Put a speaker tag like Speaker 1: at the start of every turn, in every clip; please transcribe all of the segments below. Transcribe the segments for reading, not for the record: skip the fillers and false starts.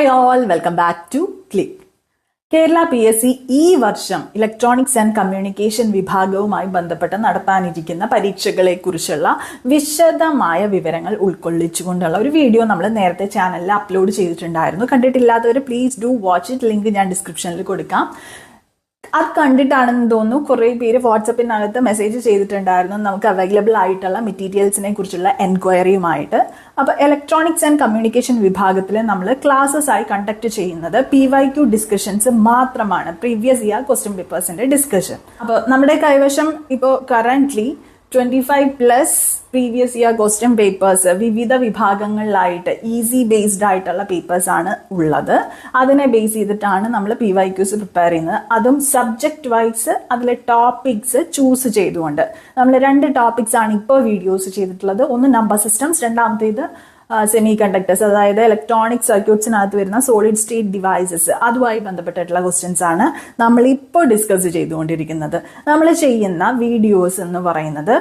Speaker 1: Hi all, welcome back to Click. Kerala PSC ഈ വർഷം electronics and communication വിഭാഗവുമായി ബന്ധപ്പെട്ട് നടത്താനിരിക്കുന്ന പരീക്ഷകളെ കുറിച്ചുള്ള വിശദമായ വിവരങ്ങൾ ഉൾക്കൊള്ളിച്ചുകൊണ്ടുള്ള ഒരു വീഡിയോ നമ്മൾ നേരത്തെ ചാനലിൽ അപ്ലോഡ് ചെയ്തിട്ടുണ്ടായിരുന്നു. കണ്ടിട്ടില്ലാത്തവർ please do watch it. Link ഞാൻ ഡിസ്ക്രിപ്ഷനിൽ കൊടുക്കാം. അത് കണ്ടിട്ടാണെന്ന് തോന്നുന്നു കുറേ പേര് വാട്സപ്പിനകത്ത് മെസ്സേജ് ചെയ്തിട്ടുണ്ടായിരുന്നു നമുക്ക് അവൈലബിൾ ആയിട്ടുള്ള മെറ്റീരിയൽസിനെ കുറിച്ചുള്ള എൻക്വയറിയുമായിട്ട്. അപ്പോൾ ഇലക്ട്രോണിക്സ് ആൻഡ് കമ്മ്യൂണിക്കേഷൻ വിഭാഗത്തിൽ നമ്മൾ ക്ലാസ്സസ് ആയി കണ്ടക്ട് ചെയ്യുന്നത് PYQ ഡിസ്കഷൻസ് മാത്രമാണ്, പ്രീവിയസ് ഇയർ ക്വസ്റ്റ്യൻ പേപ്പേഴ്സിന്റെ ഡിസ്കഷൻ. അപ്പോൾ നമ്മുടെ കൈവശം ഇപ്പോൾ currently 25+ previous year question papers വിവിധ വിഭാഗങ്ങളിലായിട്ട് ഈസി ബേസ്ഡ് ആയിട്ടുള്ള പേപ്പേഴ്സ് ആണ് ഉള്ളത്. അതിനെ ബേസ് ചെയ്തിട്ടാണ് നമ്മൾ PYQs പ്രിപ്പയർ ചെയ്യുന്നത്. അതും സബ്ജക്ട് വൈസ് അതിലെ ടോപ്പിക്സ് ചൂസ് ചെയ്തുകൊണ്ട് നമ്മൾ 2 ടോപ്പിക്സ് ആണ് ഇപ്പോൾ വീഡിയോസ് ചെയ്തിട്ടുള്ളത്. ഒന്ന് നമ്പർ സിസ്റ്റംസ്, രണ്ടാമത്തേത് സെമി കണ്ടക്ടേഴ്സ്, അതായത് ഇലക്ട്രോണിക് സർക്യൂട്ട്സിനകത്ത് വരുന്ന സോളിഡ് സ്റ്റേറ്റ് ഡിവൈസസ്, അതുമായി ബന്ധപ്പെട്ടിട്ടുള്ള ക്വസ്റ്റ്യൻസ് ആണ് നമ്മൾ ഇപ്പോൾ ഡിസ്കസ് ചെയ്തുകൊണ്ടിരിക്കുന്നത്. നമ്മൾ ചെയ്യുന്ന വീഡിയോസ് എന്ന് പറയുന്നത്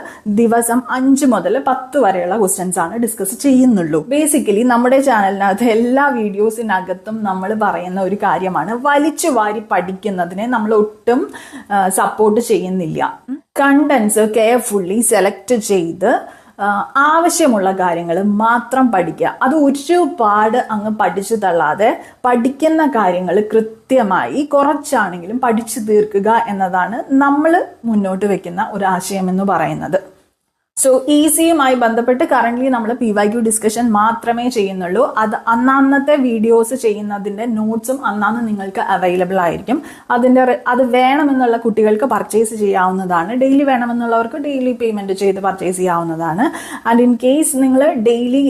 Speaker 1: ദിവസം 5 മുതൽ 10 വരെയുള്ള ക്വസ്റ്റ്യൻസ് ആണ് ഡിസ്കസ് ചെയ്യുന്നുള്ളൂ. ബേസിക്കലി നമ്മുടെ ചാനലിനകത്ത് എല്ലാ വീഡിയോസിനകത്തും നമ്മൾ പറയുന്ന ഒരു കാര്യമാണ്, വലിച്ചു വാരി പഠിക്കുന്നതിനെ നമ്മൾ ഒട്ടും സപ്പോർട്ട് ചെയ്യുന്നില്ല. കണ്ടന്റ്സ് കെയർഫുള്ളി സെലക്ട് ചെയ്ത് ആവശ്യമുള്ള കാര്യങ്ങൾ മാത്രം പഠിക്കുക. അത് ഒരുപാട് അങ്ങ് പഠിച്ചു തള്ളാതെ പഠിക്കുന്ന കാര്യങ്ങൾ കൃത്യമായി കുറച്ചാണെങ്കിലും പഠിച്ചു തീർക്കുക എന്നതാണ് നമ്മൾ മുന്നോട്ട് വെക്കുന്ന ഒരു ആശയം എന്ന് പറയുന്നത്. സോ ഈസിയുമായി ബന്ധപ്പെട്ട് കറന്റ്ലി നമ്മൾ PYQ ഡിസ്കഷൻ മാത്രമേ ചെയ്യുന്നുള്ളൂ. അത് അന്നത്തെ വീഡിയോസ് ചെയ്യുന്നതിന്റെ നോട്ട്സും അന്നാന്ന് നിങ്ങൾക്ക് അവൈലബിൾ ആയിരിക്കും. അത് വേണമെന്നുള്ള കുട്ടികൾക്ക് പർച്ചേസ് ചെയ്യാവുന്നതാണ്. ഡെയിലി വേണമെന്നുള്ളവർക്ക് ഡെയിലി പേയ്മെന്റ് ചെയ്ത് പർച്ചേസ് ചെയ്യാവുന്നതാണ്. ആൻഡ് ഇൻ കേസ് നിങ്ങൾ ഡെയിലി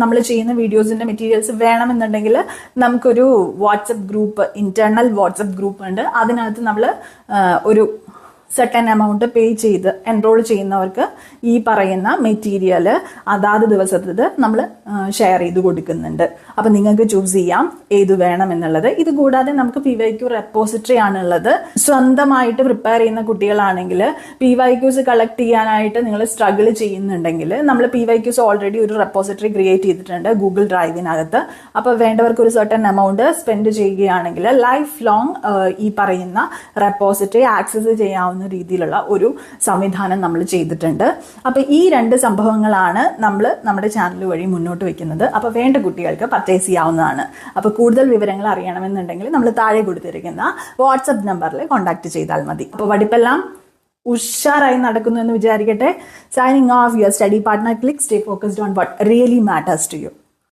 Speaker 1: നമ്മൾ ചെയ്യുന്ന വീഡിയോസിന്റെ മെറ്റീരിയൽസ് വേണമെന്നുണ്ടെങ്കിൽ നമുക്കൊരു WhatsApp group, internal WhatsApp group ഉണ്ട്. അതിനകത്ത് നമ്മൾ ഒരു സെർട്ടൻ എമൗണ്ട് പേ ചെയ്ത് എൻറോൾ ചെയ്യുന്നവർക്ക് ഈ പറയുന്ന മെറ്റീരിയൽ അതാത് ദിവസത്തേത് നമ്മൾ ഷെയർ ചെയ്ത് കൊടുക്കുന്നുണ്ട്. അപ്പം നിങ്ങൾക്ക് ചൂസ് ചെയ്യാം ഏത് വേണം എന്നുള്ളത്. ഇത് കൂടാതെ നമുക്ക് PYQ റെപ്പോസിറ്ററി ആണുള്ളത്. സ്വന്തമായിട്ട് പ്രിപ്പയർ ചെയ്യുന്ന കുട്ടികളാണെങ്കിൽ PYQs കളക്ട് ചെയ്യാനായിട്ട് നിങ്ങൾ സ്ട്രഗിൾ ചെയ്യുന്നുണ്ടെങ്കിൽ നമ്മൾ PYQs ഓൾറെഡി ഒരു റെപ്പോസിറ്ററി ക്രിയേറ്റ് ചെയ്തിട്ടുണ്ട് ഗൂഗിൾ ഡ്രൈവിനകത്ത്. അപ്പോൾ വേണ്ടവർക്ക് ഒരു സെർട്ടൻ എമൗണ്ട് സ്പെൻഡ് ചെയ്യുകയാണെങ്കിൽ ലൈഫ് ലോങ് ഈ പറയുന്ന റെപ്പോസിറ്ററി ആക്സസ് ചെയ്യാവുന്ന രീതിയിലുള്ള ഒരു സംവിധാനം നമ്മൾ ചെയ്തിട്ടുണ്ട്. അപ്പൊ ഈ 2 സംഭവങ്ങളാണ് നമ്മൾ നമ്മുടെ ചാനൽ വഴി മുന്നോട്ട് വെക്കുന്നത്. അപ്പൊ വേണ്ട കുട്ടികൾക്ക് പർച്ചേസ് ചെയ്യാവുന്നതാണ്. അപ്പൊ കൂടുതൽ വിവരങ്ങൾ അറിയണമെന്നുണ്ടെങ്കിൽ നമ്മൾ താഴെ കൊടുത്തിരിക്കുന്ന വാട്സപ്പ് നമ്പറിൽ കോൺടാക്ട് ചെയ്താൽ മതി. അപ്പൊ പഠിപ്പെല്ലാം ഉഷാറായി നടക്കുന്നു എന്ന് വിചാരിക്കട്ടെ. Signing off your study partner click. Stay focused on what really matters to U.